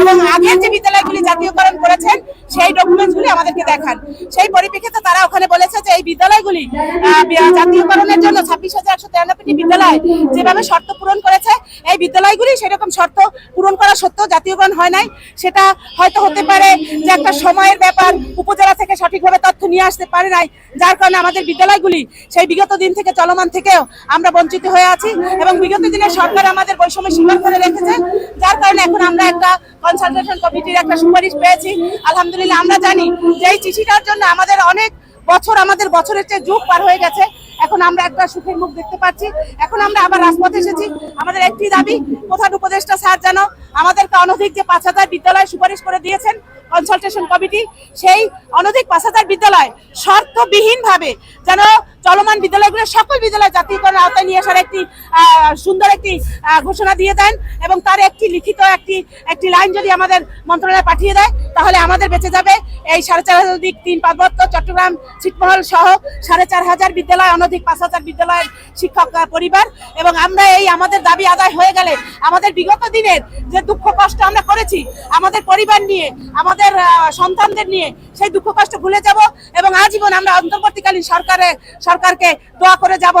এবং আগের যে বিদ্যালয়গুলি জাতীয়করণ করেছেন সেই ডকুমেন্টসগুলি আমাদেরকে দেখান। সেই পরিপ্রেক্ষিতে তারা ওখানে বলেছে যে এই বিদ্যালয়গুলি জাতীয়করণের জন্য 26,193টি বিদ্যালয় যেভাবে শর্ত পূরণ করেছে, এই বিদ্যালয়গুলি সেরকম শর্ত পূরণ করা সত্ত্বেও জাতীয়করণ হয় নাই। সেটা হয়তো হতে পারে যে একটা সময়ের ব্যাপার, উপজেলা থেকে সঠিকভাবে তথ্য নিয়ে আসতে পারে নাই, যার কারণে আমাদের বিদ্যালয়গুলি সেই বিগত দিন থেকে চলমান থেকেও আমরা বঞ্চিত হয়ে আছি এবং বিগত দিনে সরকার আমাদের বৈষম্য স্বীকার করে রেখেছে, যার কারণে এখন আমরা একটা কনসালটেশন কমিটির একটা সুপারিশ পেয়েছি। আলহামদুলিল্লাহ আমরা জানি যে এই চিঠিটার জন্য আমাদের অনেক বছর, আমাদের বছরের চেয়ে যুগ পার হয়ে গেছে। এখন আমরা একটা সুখের মুখ দেখতে পাচ্ছি। এখন আমরা আবার রাজপথে এসেছি। আমাদের একটি দাবি, প্রধান উপদেষ্টা স্যার যেন আমাদেরকে অনধিক যে 5,000 বিদ্যালয় সুপারিশ করে দিয়েছেন কনসালটেশন কমিটি, সেই অনধিক 5,000 বিদ্যালয় শর্তবিহীনভাবে যেন চলমান বিদ্যালয়গুলো সকল বিদ্যালয় জাতীয়করণের আওতায় নিয়ে আসার একটি সুন্দর একটি ঘোষণা দিয়ে দেন এবং তার একটি লিখিত একটি লাইন যদি আমাদের মন্ত্রণালয়ে পাঠিয়ে দেয়, তাহলে আমাদের বেঁচে যাবে এই 4,500 অধিক 3 পার্বত্য চট্টগ্রাম ছিটমহল সহ 4,500 বিদ্যালয়, অনধিক 5,000 বিদ্যালয়ের শিক্ষক পরিবার। এবং আমরা এই আমাদের দাবি আদায় হয়ে গেলে আমাদের বিগত দিনের যে দুঃখ কষ্ট আমরা করেছি আমাদের পরিবার নিয়ে, আমাদের সন্তানদের নিয়ে, সেই দুঃখ কষ্ট ভুলে যাব এবং আজীবন আমরা অন্তর্বর্তীকালীন সরকারকে দোয়া করে যাব।